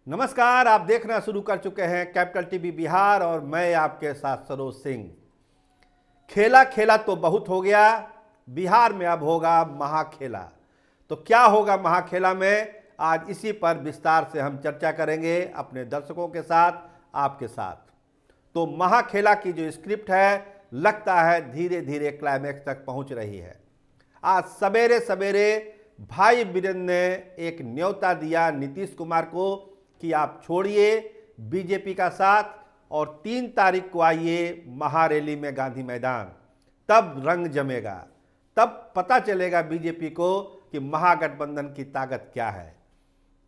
नमस्कार, आप देखना शुरू कर चुके हैं कैपिटल टीवी बिहार और मैं आपके साथ सरोज सिंह। खेला खेला तो बहुत हो गया, बिहार में अब होगा महाखेला। तो क्या होगा महाखेला में, आज इसी पर विस्तार से हम चर्चा करेंगे अपने दर्शकों के साथ, आपके साथ। तो महाखेला की जो स्क्रिप्ट है, लगता है धीरे धीरे क्लाइमैक्स तक पहुंच रही है। आज सवेरे सवेरे भाई वीरेंद्र ने एक न्योता दिया नीतीश कुमार को कि आप छोड़िए बीजेपी का साथ और 3 तारीख को आइए महारैली में गांधी मैदान, तब रंग जमेगा, तब पता चलेगा बीजेपी को कि महागठबंधन की ताकत क्या है।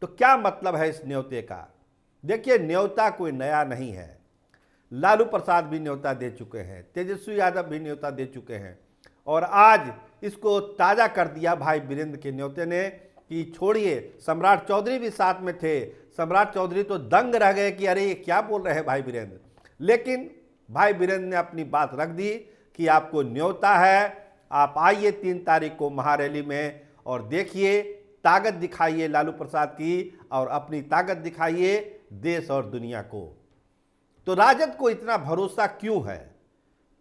तो क्या मतलब है इस न्योते का? देखिए, न्योता कोई नया नहीं है। लालू प्रसाद भी न्योता दे चुके हैं, तेजस्वी यादव भी न्योता दे चुके हैं और आज इसको ताज़ा कर दिया भाई वीरेंद्र के न्योते ने कि छोड़िए। सम्राट चौधरी भी साथ में थे। सम्राट चौधरी तो दंग रह गए कि अरे ये क्या बोल रहे हैं भाई वीरेंद्र। लेकिन भाई वीरेंद्र ने अपनी बात रख दी कि आपको न्योता है, आप आइए 3 तारीख को महारैली में और देखिए, ताकत दिखाइए लालू प्रसाद की और अपनी ताकत दिखाइए देश और दुनिया को। तो राजद को इतना भरोसा क्यों है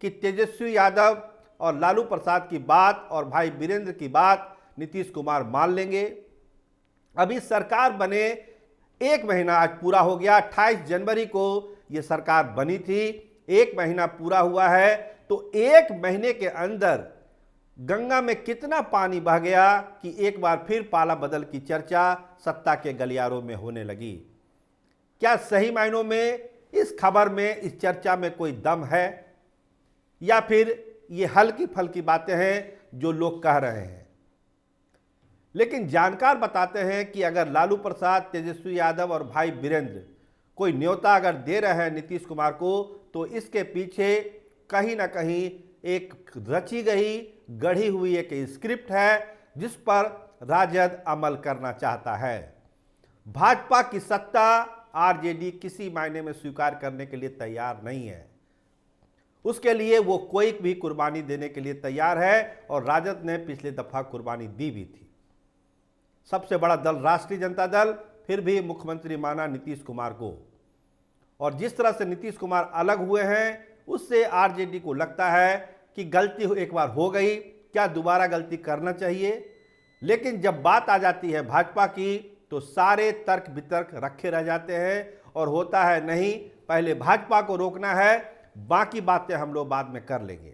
कि तेजस्वी यादव और लालू प्रसाद की बात और भाई वीरेंद्र की बात नीतीश कुमार मान लेंगे? अभी सरकार बने 1 महीना आज पूरा हो गया। 28 जनवरी को ये सरकार बनी थी, 1 महीना पूरा हुआ है। तो 1 महीने के अंदर गंगा में कितना पानी बह गया कि एक बार फिर पाला बदल की चर्चा सत्ता के गलियारों में होने लगी। क्या सही मायनों में इस खबर में, इस चर्चा में कोई दम है या फिर ये हल्की फल्की बातें हैं जो लोग कह रहे हैं? लेकिन जानकार बताते हैं कि अगर लालू प्रसाद, तेजस्वी यादव और भाई वीरेंद्र कोई न्योता अगर दे रहे हैं नीतीश कुमार को, तो इसके पीछे कहीं ना कहीं एक रची गई, गढ़ी हुई एक स्क्रिप्ट है जिस पर राजद अमल करना चाहता है। भाजपा की सत्ता आरजेडी किसी मायने में स्वीकार करने के लिए तैयार नहीं है। उसके लिए वो कोई भी कुर्बानी देने के लिए तैयार है और राजद ने पिछले दफा कुर्बानी दी भी थी। सबसे बड़ा दल राष्ट्रीय जनता दल फिर भी मुख्यमंत्री माना नीतीश कुमार को, और जिस तरह से नीतीश कुमार अलग हुए हैं उससे आरजेडी को लगता है कि गलती एक बार हो गई, क्या दोबारा गलती करना चाहिए? लेकिन जब बात आ जाती है भाजपा की तो सारे तर्क वितर्क रखे रह जाते हैं और होता है नहीं, पहले भाजपा को रोकना है, बाकी बातें हम लोग बाद में कर लेंगे।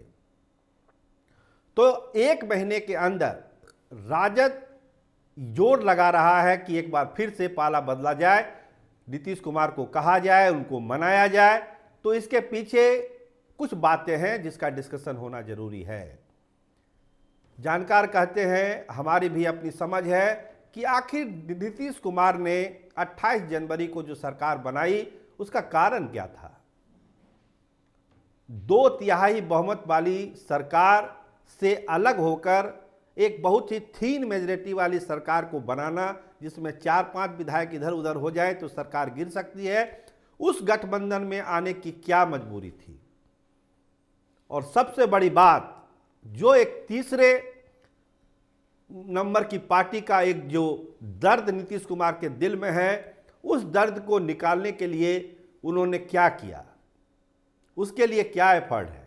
तो 1 महीने के अंदर राजद जोर लगा रहा है कि एक बार फिर से पाला बदला जाए, नीतीश कुमार को कहा जाए, उनको मनाया जाए। तो इसके पीछे कुछ बातें हैं जिसका डिस्कशन होना जरूरी है। जानकार कहते हैं, हमारी भी अपनी समझ है कि आखिर नीतीश कुमार ने 28 जनवरी को जो सरकार बनाई उसका कारण क्या था? 2/3 बहुमत वाली सरकार से अलग होकर एक बहुत ही थीन मेजॉरिटी वाली सरकार को बनाना, जिसमें 4-5 विधायक इधर उधर हो जाए तो सरकार गिर सकती है, उस गठबंधन में आने की क्या मजबूरी थी? और सबसे बड़ी बात, जो एक तीसरे नंबर की पार्टी का एक जो दर्द नीतीश कुमार के दिल में है, उस दर्द को निकालने के लिए उन्होंने क्या किया, उसके लिए क्या एफर्ट है?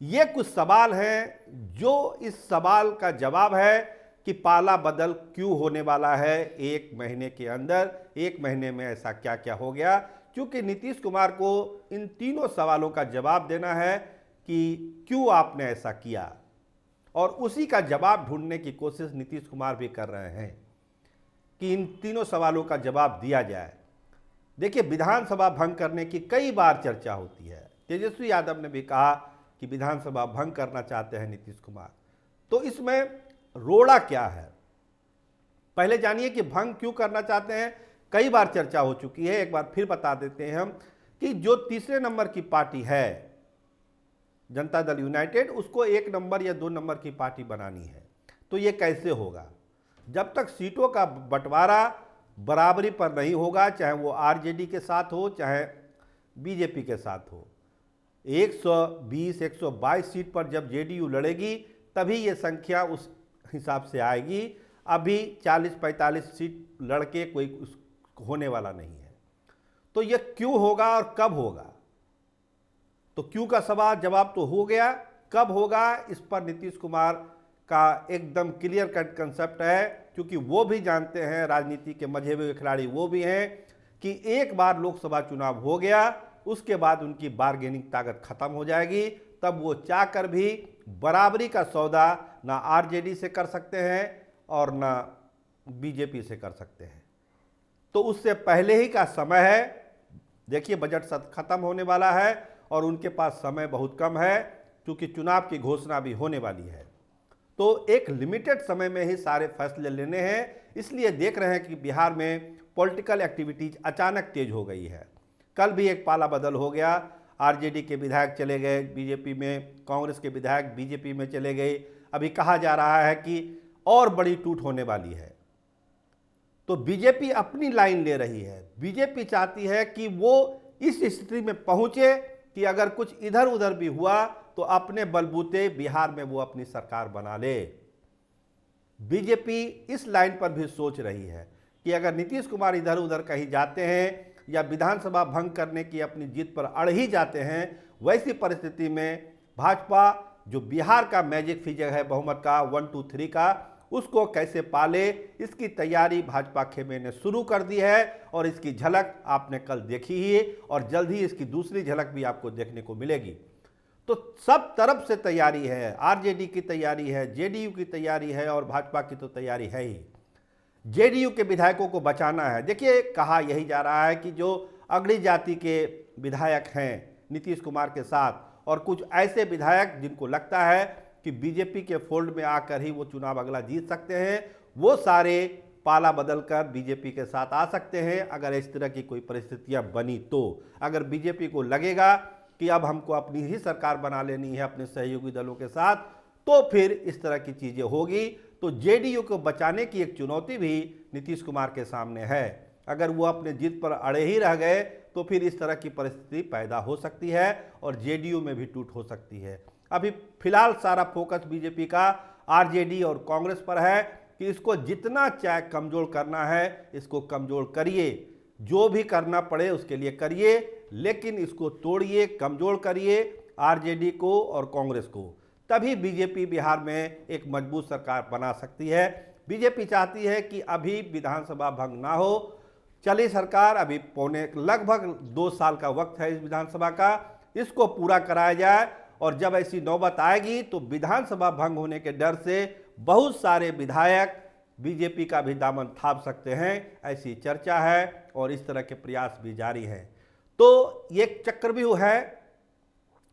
ये कुछ सवाल हैं जो इस सवाल का जवाब है कि पाला बदल क्यों होने वाला है 1 महीने के अंदर। 1 महीने में ऐसा क्या क्या हो गया? क्योंकि नीतीश कुमार को इन तीनों सवालों का जवाब देना है कि क्यों आपने ऐसा किया, और उसी का जवाब ढूंढने की कोशिश नीतीश कुमार भी कर रहे हैं कि इन तीनों सवालों का जवाब दिया जाए। देखिए, विधानसभा भंग करने की कई बार चर्चा होती है। तेजस्वी यादव ने भी कहा कि विधानसभा भंग करना चाहते हैं नीतीश कुमार। तो इसमें रोड़ा क्या है, पहले जानिए कि भंग क्यों करना चाहते हैं। कई बार चर्चा हो चुकी है, एक बार फिर बता देते हैं हम कि जो तीसरे नंबर की पार्टी है जनता दल यूनाइटेड, उसको 1 नंबर या 2 नंबर की पार्टी बनानी है। तो ये कैसे होगा? जब तक सीटों का बंटवारा बराबरी पर नहीं होगा, चाहे वो आरजेडी के साथ हो चाहे बीजेपी के साथ हो। 120-122 सीट पर जब जेडीयू लड़ेगी तभी ये संख्या उस हिसाब से आएगी। अभी 40-45 सीट लड़के कोई होने वाला नहीं है। तो ये क्यों होगा और कब होगा? तो क्यों का सवाल जवाब तो हो गया, कब होगा इस पर नीतीश कुमार का एकदम क्लियर कट कंसेप्ट है, क्योंकि वो भी जानते हैं, राजनीति के मजे हुए खिलाड़ी वो भी हैं, कि एक बार लोकसभा चुनाव हो गया उसके बाद उनकी बार्गेनिंग ताकत खत्म हो जाएगी। तब वो चाहकर भी बराबरी का सौदा ना आरजेडी से कर सकते हैं और ना बीजेपी से कर सकते हैं। तो उससे पहले ही का समय है। देखिए, बजट सत्र खत्म होने वाला है और उनके पास समय बहुत कम है, क्योंकि चुनाव की घोषणा भी होने वाली है। तो एक लिमिटेड समय में ही सारे फैसले लेने हैं। इसलिए देख रहे हैं कि बिहार में पॉलिटिकल एक्टिविटीज अचानक तेज हो गई है। कल भी एक पाला बदल हो गया, आरजेडी के विधायक चले गए बीजेपी में, कांग्रेस के विधायक बीजेपी में चले गए। अभी कहा जा रहा है कि और बड़ी टूट होने वाली है। तो बीजेपी अपनी लाइन ले रही है। बीजेपी चाहती है कि वो इस स्थिति में पहुंचे कि अगर कुछ इधर उधर भी हुआ तो अपने बलबूते बिहार में वो अपनी सरकार बना ले। बीजेपी इस लाइन पर भी सोच रही है कि अगर नीतीश कुमार इधर उधर कहीं जाते हैं या विधानसभा भंग करने की अपनी जीत पर अड़ ही जाते हैं, वैसी परिस्थिति में भाजपा जो बिहार का मैजिक फिगर है बहुमत का 1, 2, 3 का, उसको कैसे पाले, इसकी तैयारी भाजपा खेमे ने शुरू कर दी है। और इसकी झलक आपने कल देखी ही और जल्द ही इसकी दूसरी झलक भी आपको देखने को मिलेगी। तो सब तरफ से तैयारी है, आरजेडी की तैयारी है, जेडीयू की तैयारी है और भाजपा की तो तैयारी है ही। जेडीयू के विधायकों को बचाना है। देखिए, कहा यही जा रहा है कि जो अगड़ी जाति के विधायक हैं नीतीश कुमार के साथ, और कुछ ऐसे विधायक जिनको लगता है कि बीजेपी के फोल्ड में आकर ही वो चुनाव अगला जीत सकते हैं, वो सारे पाला बदल कर बीजेपी के साथ आ सकते हैं अगर इस तरह की कोई परिस्थितियां बनी तो। अगर बीजेपी को लगेगा कि अब हमको अपनी ही सरकार बना लेनी है अपने सहयोगी दलों के साथ, तो फिर इस तरह की चीज़ें होगी। तो जेडीयू को बचाने की एक चुनौती भी नीतीश कुमार के सामने है। अगर वो अपने जिद पर अड़े ही रह गए तो फिर इस तरह की परिस्थिति पैदा हो सकती है और जेडीयू में भी टूट हो सकती है। अभी फिलहाल सारा फोकस बीजेपी का आरजेडी और कांग्रेस पर है कि इसको जितना चाहे कमज़ोर करना है इसको कमज़ोर करिए, जो भी करना पड़े उसके लिए करिए, लेकिन इसको तोड़िए, कमज़ोर करिए आरजेडी को और कांग्रेस को। तभी बीजेपी बिहार में एक मजबूत सरकार बना सकती है। बीजेपी चाहती है कि अभी विधानसभा भंग ना हो, चली सरकार, अभी लगभग 2 साल का वक्त है इस विधानसभा का, इसको पूरा कराया जाए। और जब ऐसी नौबत आएगी तो विधानसभा भंग होने के डर से बहुत सारे विधायक बीजेपी का भी दामन थाप सकते हैं, ऐसी चर्चा है और इस तरह के प्रयास भी जारी हैं। तो ये चक्रव्यूह है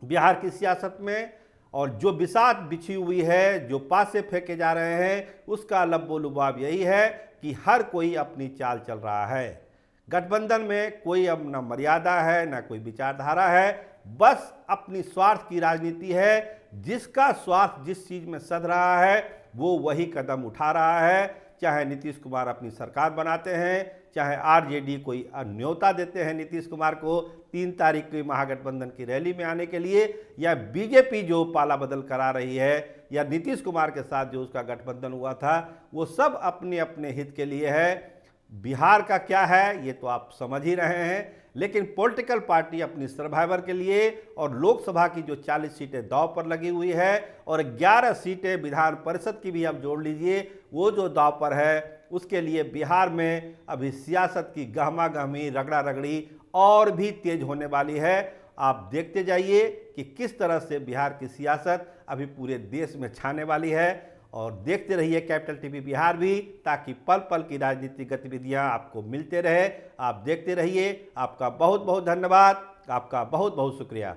बिहार की सियासत में, और जो बिसात बिछी हुई है, जो पासे फेंके जा रहे हैं, उसका लब्बो लुबाब यही है कि हर कोई अपनी चाल चल रहा है। गठबंधन में कोई अब न मर्यादा है न कोई विचारधारा है, बस अपनी स्वार्थ की राजनीति है। जिसका स्वार्थ जिस चीज़ में सध रहा है वो वही कदम उठा रहा है। चाहे नीतीश कुमार अपनी सरकार बनाते हैं, चाहे आरजेडी कोई न्योता देते हैं नीतीश कुमार को 3 तारीख की महागठबंधन की रैली में आने के लिए, या बीजेपी जो पाला बदल करा रही है, या नीतीश कुमार के साथ जो उसका गठबंधन हुआ था, वो सब अपने अपने हित के लिए है। बिहार का क्या है ये तो आप समझ ही रहे हैं, लेकिन पॉलिटिकल पार्टी अपनी सर्वाइवर के लिए, और लोकसभा की जो 40 सीटें दांव पर लगी हुई है और 11 सीटें विधान परिषद की भी आप जोड़ लीजिए, वो जो दांव पर है, उसके लिए बिहार में अभी सियासत की गहमा गहमी, रगड़ा रगड़ी और भी तेज होने वाली है। आप देखते जाइए कि किस तरह से बिहार की सियासत अभी पूरे देश में छाने वाली है, और देखते रहिए कैपिटल टीवी बिहार भी, ताकि पल पल की राजनीतिक गतिविधियां आपको मिलते रहे। आप देखते रहिए। आपका बहुत बहुत धन्यवाद, आपका बहुत बहुत शुक्रिया।